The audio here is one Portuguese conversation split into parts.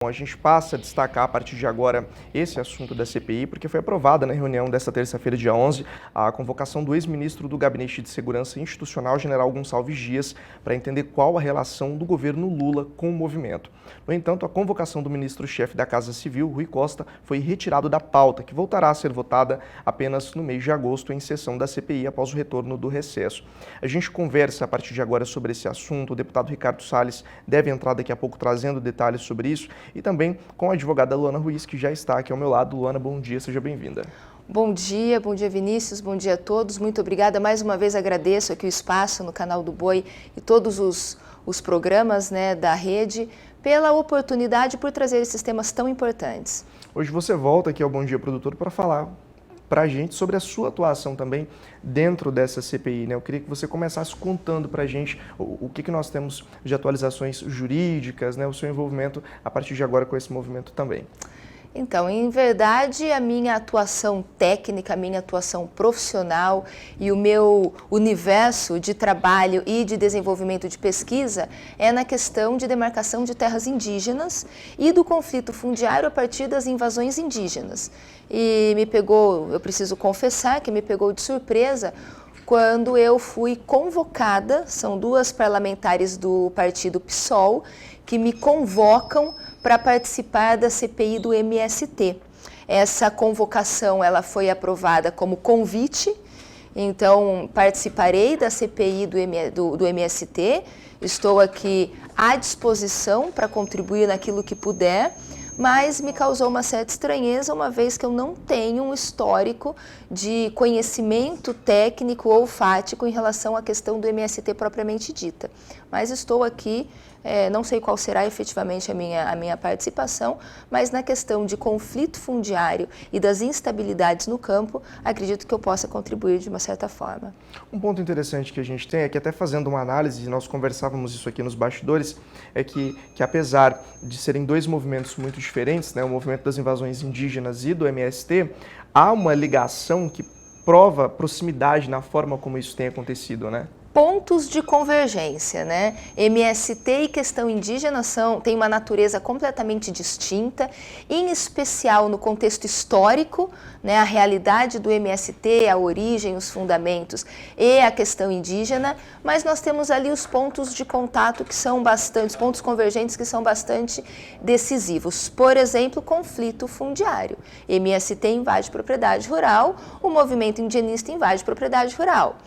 a gente passa a destacar a partir de agora esse assunto da CPI, porque foi aprovada na reunião desta terça-feira, dia 11, a convocação do ex-ministro do Gabinete de Segurança Institucional, general Gonçalves Dias, para entender qual a relação do governo Lula com o movimento. No entanto, a convocação do ministro-chefe da Casa Civil, Rui Costa, foi retirado da pauta, que voltará a ser votada apenas no mês de agosto em sessão da CPI após o retorno do recesso. A gente conversa a partir de agora sobre esse assunto. O deputado Ricardo Salles deve entrar daqui a pouco trazendo detalhes sobre isso e também com a advogada Luana Ruiz, que já está aqui ao meu lado. Luana, bom dia, seja bem-vinda. Bom dia Vinícius, bom dia a todos, muito obrigada. Mais uma vez agradeço aqui o espaço no canal do Boi e todos os programas, né, da rede, pela oportunidade por trazer esses temas tão importantes. Hoje você volta aqui ao Bom Dia Produtor para falar para a gente sobre a sua atuação também dentro dessa CPI, né? Eu queria que você começasse contando para a gente o que nós temos de atualizações jurídicas, né? O seu envolvimento a partir de agora com esse movimento também. Então, em verdade, a minha atuação técnica, a minha atuação profissional e o meu universo de trabalho e de desenvolvimento de pesquisa é na questão de demarcação de terras indígenas e do conflito fundiário a partir das invasões indígenas. E me pegou, eu preciso confessar que me pegou de surpresa quando eu fui convocada, são duas parlamentares do partido PSOL, que me convocam para participar da CPI do MST. Essa convocação ela foi aprovada como convite, então participarei da CPI do MST, estou aqui à disposição para contribuir naquilo que puder, mas me causou uma certa estranheza, uma vez que eu não tenho um histórico de conhecimento técnico ou fático em relação à questão do MST propriamente dita. Mas estou aqui, não sei qual será efetivamente a minha participação, mas na questão de conflito fundiário e das instabilidades no campo, acredito que eu possa contribuir de uma certa forma. Um ponto interessante que a gente tem é que, até fazendo uma análise, nós conversávamos isso aqui nos bastidores, é que apesar de serem dois movimentos muito diferentes, né, o movimento das invasões indígenas e do MST, há uma ligação que prova proximidade na forma como isso tem acontecido, né? Pontos de convergência, né? MST e questão indígena têm uma natureza completamente distinta, em especial no contexto histórico, né? A realidade do MST, a origem, os fundamentos e a questão indígena, mas nós temos ali os pontos de contato que são bastante, os pontos convergentes que são bastante decisivos. Por exemplo, conflito fundiário. MST invade propriedade rural, o movimento indigenista invade propriedade rural.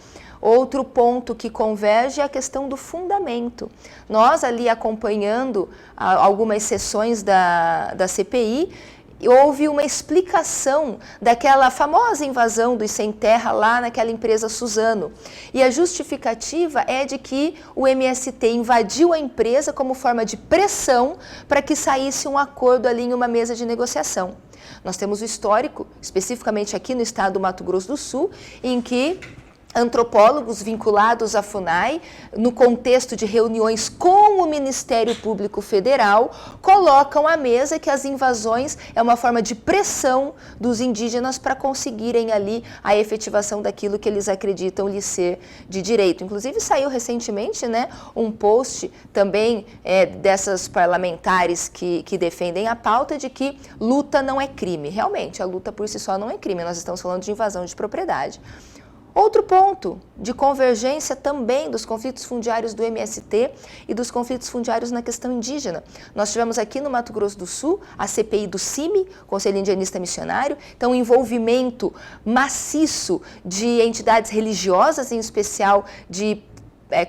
Outro ponto que converge é a questão do fundamento. Nós ali acompanhando algumas sessões da CPI, houve uma explicação daquela famosa invasão dos sem terra lá naquela empresa Suzano. E a justificativa é de que o MST invadiu a empresa como forma de pressão para que saísse um acordo ali em uma mesa de negociação. Nós temos o histórico, especificamente aqui no estado do Mato Grosso do Sul, em que antropólogos vinculados à FUNAI, no contexto de reuniões com o Ministério Público Federal, colocam à mesa que as invasões é uma forma de pressão dos indígenas para conseguirem ali a efetivação daquilo que eles acreditam lhe ser de direito. Inclusive saiu recentemente, né, um post também dessas parlamentares que defendem a pauta de que luta não é crime. Realmente, a luta por si só não é crime, nós estamos falando de invasão de propriedade. Outro ponto de convergência também dos conflitos fundiários do MST e dos conflitos fundiários na questão indígena. Nós tivemos aqui no Mato Grosso do Sul a CPI do CIMI, Conselho Indianista Missionário, então envolvimento maciço de entidades religiosas, em especial de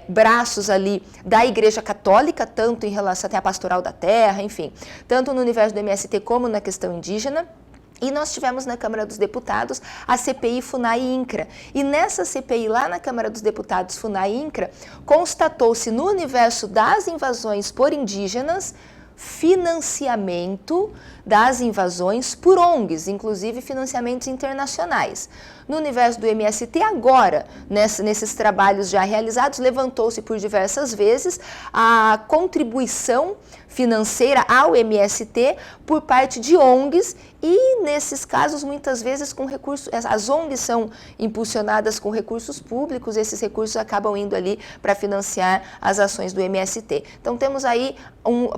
braços ali da Igreja Católica, tanto em relação até à pastoral da terra, enfim, tanto no universo do MST como na questão indígena. E nós tivemos na Câmara dos Deputados a CPI FUNAI e INCRA. E nessa CPI lá na Câmara dos Deputados FUNAI e INCRA, constatou-se no universo das invasões por indígenas financiamento das invasões por ONGs, inclusive financiamentos internacionais. No universo do MST, agora, nesses trabalhos já realizados, levantou-se por diversas vezes a contribuição financeira ao MST por parte de ONGs e, nesses casos, muitas vezes com recursos, as ONGs são impulsionadas com recursos públicos, esses recursos acabam indo ali para financiar as ações do MST. Então, temos aí,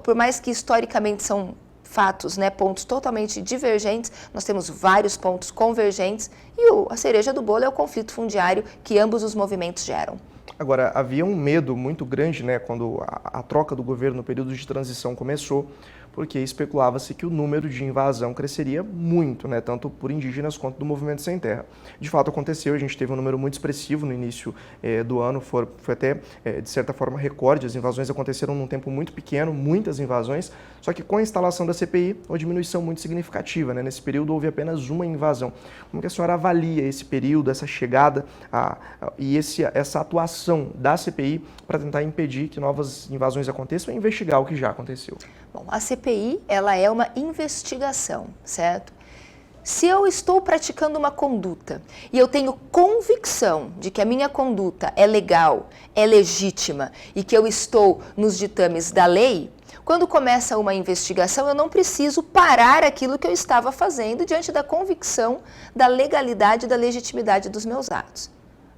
por mais que historicamente são fatos, né, pontos totalmente divergentes, nós temos vários pontos convergentes e a cereja do bolo é o conflito fundiário que ambos os movimentos geram. Agora, havia um medo muito grande, né, quando a troca do governo no período de transição começou, porque especulava-se que o número de invasão cresceria muito, né, tanto por indígenas quanto do movimento sem terra. De fato aconteceu, a gente teve um número muito expressivo no início do ano, foi até, de certa forma, recorde, as invasões aconteceram num tempo muito pequeno, muitas invasões, só que com a instalação da CPI, uma diminuição muito significativa, né, nesse período houve apenas uma invasão. Como que a senhora avalia esse período, essa chegada e essa atuação da CPI para tentar impedir que novas invasões aconteçam e investigar o que já aconteceu? Bom, a CPI, ela é uma investigação, certo? Se eu estou praticando uma conduta e eu tenho convicção de que a minha conduta é legal, é legítima e que eu estou nos ditames da lei, quando começa uma investigação, eu não preciso parar aquilo que eu estava fazendo diante da convicção da legalidade e da legitimidade dos meus atos.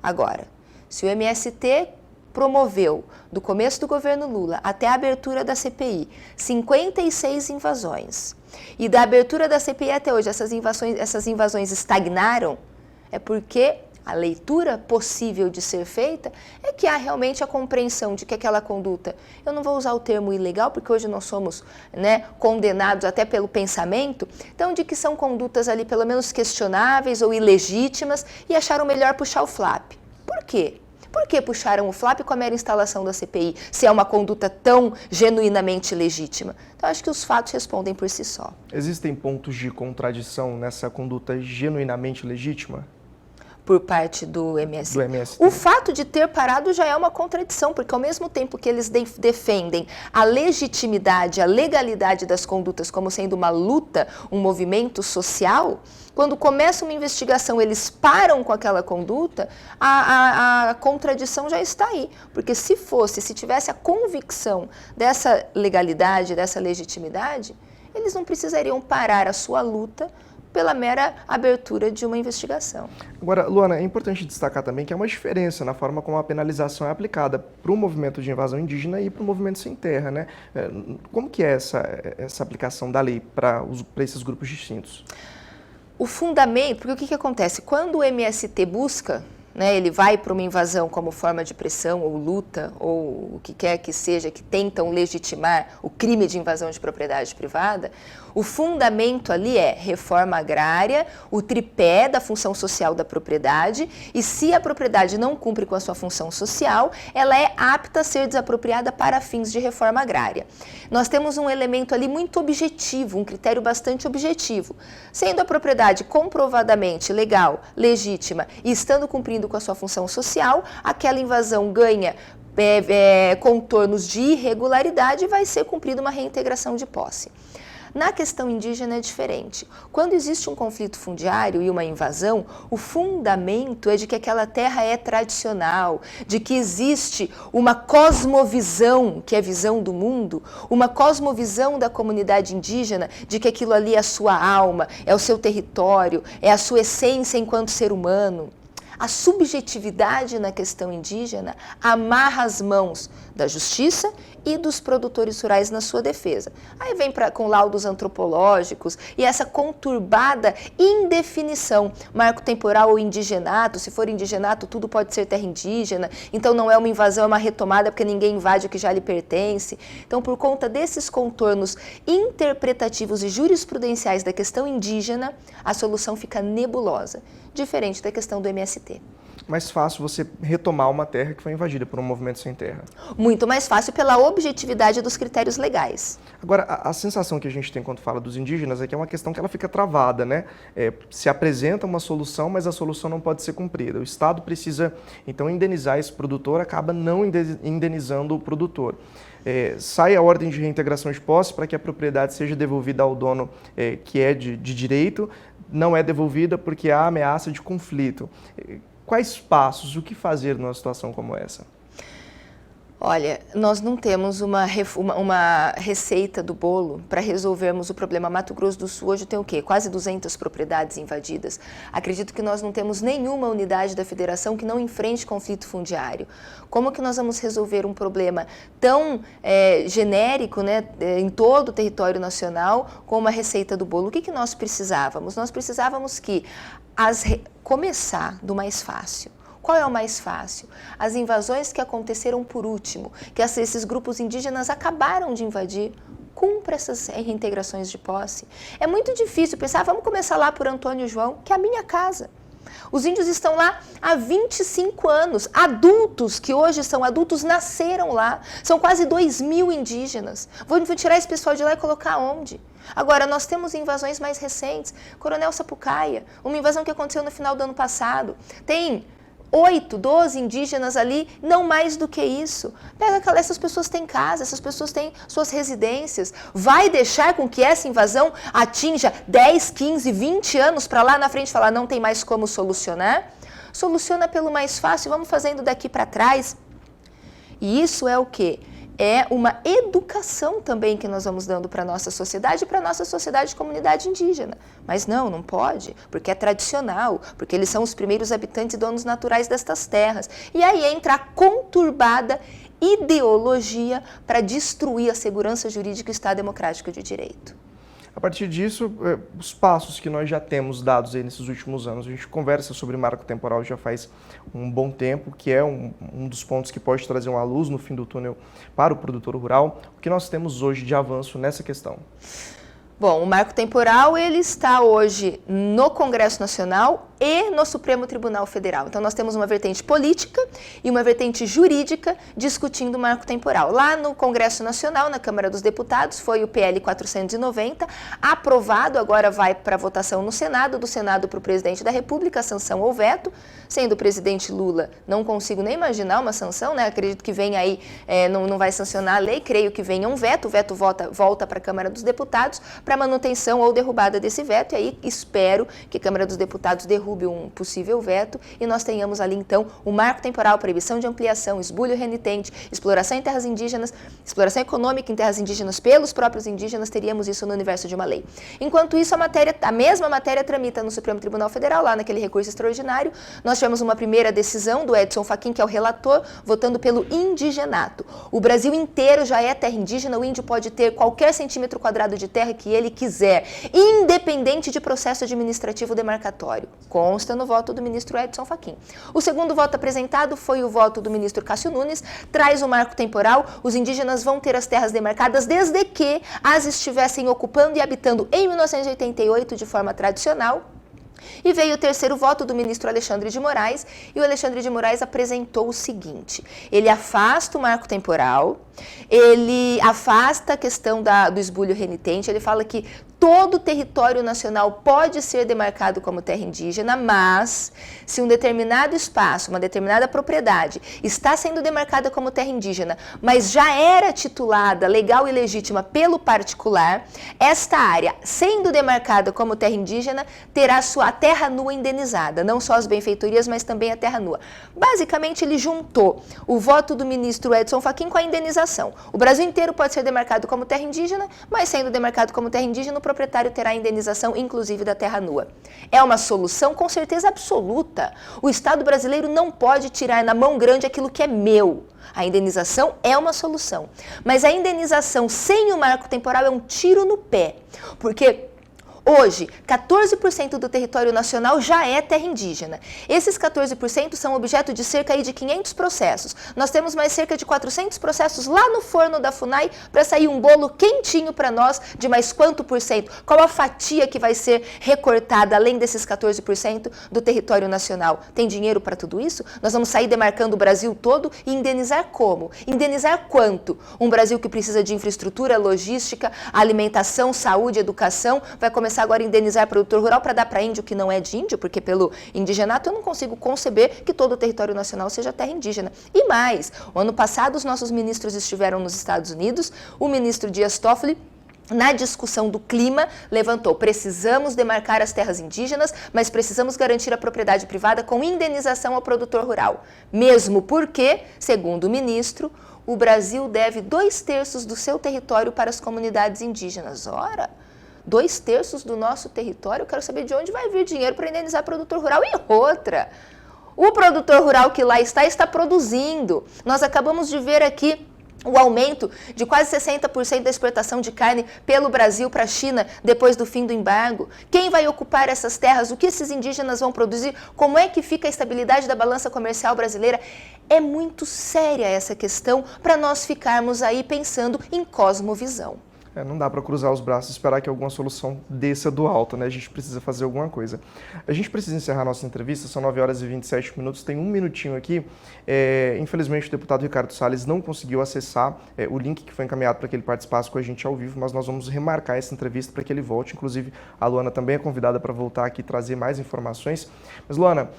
Agora, se o MST promoveu, do começo do governo Lula até a abertura da CPI, 56 invasões. E da abertura da CPI até hoje, essas invasões estagnaram, é porque a leitura possível de ser feita é que há realmente a compreensão de que aquela conduta, eu não vou usar o termo ilegal, porque hoje nós somos, né, condenados até pelo pensamento, então de que são condutas ali pelo menos questionáveis ou ilegítimas e acharam melhor puxar o flap. Por quê? Por que puxaram o flap com a mera instalação da CPI, se é uma conduta tão genuinamente legítima? Então, acho que os fatos respondem por si só. Existem pontos de contradição nessa conduta genuinamente legítima? Por parte do MST. Do MST. O fato de ter parado já é uma contradição, porque ao mesmo tempo que eles defendem a legitimidade, a legalidade das condutas como sendo uma luta, um movimento social, quando começa uma investigação, eles param com aquela conduta, a contradição já está aí. Porque se tivesse a convicção dessa legalidade, dessa legitimidade, eles não precisariam parar a sua luta pela mera abertura de uma investigação. Agora, Luana, é importante destacar também que há uma diferença na forma como a penalização é aplicada para o movimento de invasão indígena e para o movimento sem terra, né? Como que é essa aplicação da lei para esses grupos distintos? O fundamento, porque o que acontece? Quando o MST busca, né, ele vai para uma invasão como forma de pressão ou luta, ou o que quer que seja, que tentam legitimar o crime de invasão de propriedade privada, o fundamento ali é reforma agrária, o tripé da função social da propriedade, e se a propriedade não cumpre com a sua função social, ela é apta a ser desapropriada para fins de reforma agrária. Nós temos um elemento ali muito objetivo, um critério bastante objetivo. Sendo a propriedade comprovadamente legal, legítima e estando cumprindo com a sua função social, aquela invasão ganha contornos de irregularidade e vai ser cumprida uma reintegração de posse. Na questão indígena é diferente. Quando existe um conflito fundiário e uma invasão, o fundamento é de que aquela terra é tradicional, de que existe uma cosmovisão, que é a visão do mundo, uma cosmovisão da comunidade indígena, de que aquilo ali é a sua alma, é o seu território, é a sua essência enquanto ser humano. A subjetividade na questão indígena amarra as mãos da justiça e dos produtores rurais na sua defesa. Aí vem com laudos antropológicos e essa conturbada indefinição, marco temporal ou indigenato, se for indigenato tudo pode ser terra indígena, então não é uma invasão, é uma retomada porque ninguém invade o que já lhe pertence. Então por conta desses contornos interpretativos e jurisprudenciais da questão indígena, a solução fica nebulosa, diferente da questão do MST. Mais fácil você retomar uma terra que foi invadida por um movimento sem terra. Muito mais fácil pela objetividade dos critérios legais. Agora, a sensação que a gente tem quando fala dos indígenas é que é uma questão que ela fica travada, né? Se apresenta uma solução, mas a solução não pode ser cumprida. O Estado precisa, então, indenizar esse produtor, acaba não indenizando o produtor. Sai a ordem de reintegração de posse para que a propriedade seja devolvida ao dono que é de direito, não é devolvida porque há ameaça de conflito. Quais passos, o que fazer numa situação como essa? Olha, nós não temos uma receita do bolo para resolvermos o problema. Mato Grosso do Sul hoje tem o quê? Quase 200 propriedades invadidas. Acredito que nós não temos nenhuma unidade da federação que não enfrente conflito fundiário. Como que nós vamos resolver um problema tão genérico, né, em todo o território nacional com uma receita do bolo? O que nós precisávamos? Nós precisávamos que começar do mais fácil. Qual é o mais fácil? As invasões que aconteceram por último, que esses grupos indígenas acabaram de invadir, cumpra essas reintegrações de posse. É muito difícil pensar, vamos começar lá por Antônio João, que é a minha casa. Os índios estão lá há 25 anos, adultos que hoje são adultos nasceram lá, são quase 2.000 indígenas. Vou tirar esse pessoal de lá e colocar onde? Agora, nós temos invasões mais recentes, Coronel Sapucaia, uma invasão que aconteceu no final do ano passado, tem 8, 12 indígenas ali, não mais do que isso. Essas pessoas têm casa, essas pessoas têm suas residências. Vai deixar com que essa invasão atinja 10, 15, 20 anos para lá na frente falar não tem mais como solucionar? Soluciona pelo mais fácil, vamos fazendo daqui para trás. E isso é o quê? É uma educação também que nós vamos dando para a nossa sociedade e para a nossa sociedade de comunidade indígena. Mas não pode, porque é tradicional, porque eles são os primeiros habitantes e donos naturais destas terras. E aí entra a conturbada ideologia para destruir a segurança jurídica e o Estado democrático de direito. A partir disso, os passos que nós já temos dados aí nesses últimos anos, a gente conversa sobre marco temporal já faz um bom tempo, que é um dos pontos que pode trazer uma luz no fim do túnel para o produtor rural. O que nós temos hoje de avanço nessa questão? Bom, o marco temporal ele está hoje no Congresso Nacional e no Supremo Tribunal Federal. Então, nós temos uma vertente política e uma vertente jurídica discutindo o marco temporal. Lá no Congresso Nacional, na Câmara dos Deputados, foi o PL 490, aprovado, agora vai para votação no Senado, do Senado para o presidente da República, sanção ou veto. Sendo o presidente Lula, não consigo nem imaginar uma sanção, né? Acredito que vem aí, não vai sancionar a lei, creio que venha um veto, o veto volta para a Câmara dos Deputados para manutenção ou derrubada desse veto, e aí espero que a Câmara dos Deputados derrube um possível veto e nós tenhamos ali então o marco temporal, proibição de ampliação, esbulho renitente, exploração em terras indígenas, exploração econômica em terras indígenas pelos próprios indígenas, teríamos isso no universo de uma lei. Enquanto isso, a mesma matéria tramita no Supremo Tribunal Federal, lá naquele recurso extraordinário. Nós tivemos uma primeira decisão do Edson Fachin, que é o relator, votando pelo indigenato. O Brasil inteiro já é terra indígena, o índio pode ter qualquer centímetro quadrado de terra que ele quiser, independente de processo administrativo demarcatório. Consta no voto do ministro Edson Fachin. O segundo voto apresentado foi o voto do ministro Cássio Nunes, traz o marco temporal, os indígenas vão ter as terras demarcadas desde que as estivessem ocupando e habitando em 1988 de forma tradicional. E veio o terceiro voto do ministro Alexandre de Moraes, e o Alexandre de Moraes apresentou o seguinte: ele afasta o marco temporal, ele afasta a questão do esbulho renitente, ele fala que todo o território nacional pode ser demarcado como terra indígena, mas se um determinado espaço, uma determinada propriedade está sendo demarcada como terra indígena, mas já era titulada legal e legítima pelo particular, esta área, sendo demarcada como terra indígena, terá a terra nua indenizada, não só as benfeitorias, mas também a terra nua. Basicamente, ele juntou o voto do ministro Edson Fachin com a indenização. O Brasil inteiro pode ser demarcado como terra indígena, mas sendo demarcado como terra indígena, o proprietário terá a indenização, inclusive da terra nua. É uma solução com certeza absoluta. O Estado brasileiro não pode tirar na mão grande aquilo que é meu. A indenização é uma solução. Mas a indenização sem o marco temporal é um tiro no pé. Porque hoje, 14% do território nacional já é terra indígena. Esses 14% são objeto de cerca de 500 processos. Nós temos mais cerca de 400 processos lá no forno da FUNAI para sair um bolo quentinho para nós de mais quanto por cento? Qual a fatia que vai ser recortada além desses 14% do território nacional? Tem dinheiro para tudo isso? Nós vamos sair demarcando o Brasil todo e indenizar como? Indenizar quanto? Um Brasil que precisa de infraestrutura, logística, alimentação, saúde, educação, vai começar agora indenizar produtor rural para dar para índio que não é de índio, porque pelo indigenato eu não consigo conceber que todo o território nacional seja terra indígena. E mais, o ano passado os nossos ministros estiveram nos Estados Unidos, o ministro Dias Toffoli na discussão do clima, levantou: precisamos demarcar as terras indígenas, mas precisamos garantir a propriedade privada com indenização ao produtor rural. Mesmo porque, segundo o ministro, o Brasil deve 2/3 do seu território para as comunidades indígenas. Ora, 2/3 do nosso território, eu quero saber de onde vai vir dinheiro para indenizar o produtor rural. E outra, o produtor rural que lá está produzindo. Nós acabamos de ver aqui o aumento de quase 60% da exportação de carne pelo Brasil para a China depois do fim do embargo. Quem vai ocupar essas terras? O que esses indígenas vão produzir? Como é que fica a estabilidade da balança comercial brasileira? É muito séria essa questão para nós ficarmos aí pensando em cosmovisão. Não dá para cruzar os braços e esperar que alguma solução desça do alto, né? A gente precisa fazer alguma coisa. A gente precisa encerrar nossa entrevista, são 9h27, tem um minutinho aqui. Infelizmente o deputado Ricardo Salles não conseguiu acessar o link que foi encaminhado para que ele participasse com a gente ao vivo, mas nós vamos remarcar essa entrevista para que ele volte. Inclusive, a Luana também é convidada para voltar aqui e trazer mais informações. Mas, Luana,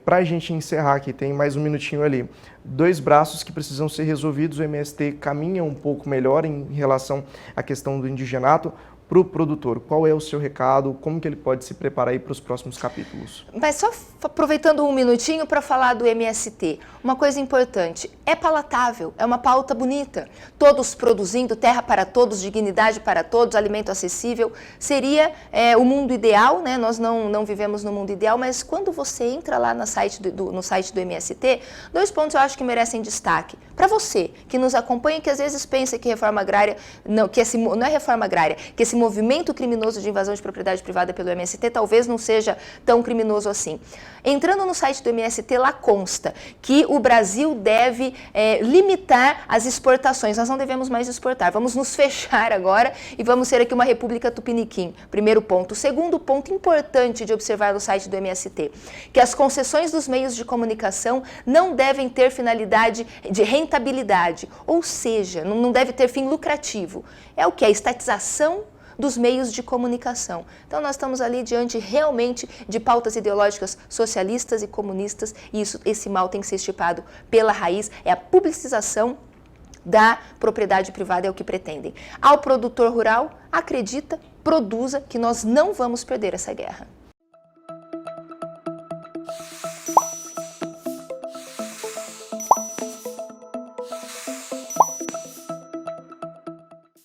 para a gente encerrar aqui, tem mais um minutinho ali. 2 braços que precisam ser resolvidos, o MST caminha um pouco melhor em relação à questão do indigenato para o produtor. Qual é o seu recado? Como que ele pode se preparar aí para os próximos capítulos? Mas só aproveitando um minutinho para falar do MST, uma coisa importante, é palatável, é uma pauta bonita, todos produzindo, terra para todos, dignidade para todos, alimento acessível, seria o mundo ideal, né? Nós não vivemos no mundo ideal, mas quando você entra lá no site do MST, 2 pontos eu acho que merecem destaque. Para você, que nos acompanha e que às vezes pensa que reforma agrária, não é reforma agrária, que esse movimento criminoso de invasão de propriedade privada pelo MST talvez não seja tão criminoso assim. Entrando no site do MST, lá consta que o Brasil deve limitar as exportações. Nós não devemos mais exportar. Vamos nos fechar agora e vamos ser aqui uma república tupiniquim. Primeiro ponto. Segundo ponto importante de observar no site do MST, que as concessões dos meios de comunicação não devem ter finalidade de rentabilidade, ou seja, não deve ter fim lucrativo. É o que? A estatização dos meios de comunicação. Então nós estamos ali diante realmente de pautas ideológicas socialistas e comunistas e esse mal tem que ser extirpado pela raiz, é a publicização da propriedade privada, é o que pretendem. Ao produtor rural, acredita, produza que nós não vamos perder essa guerra.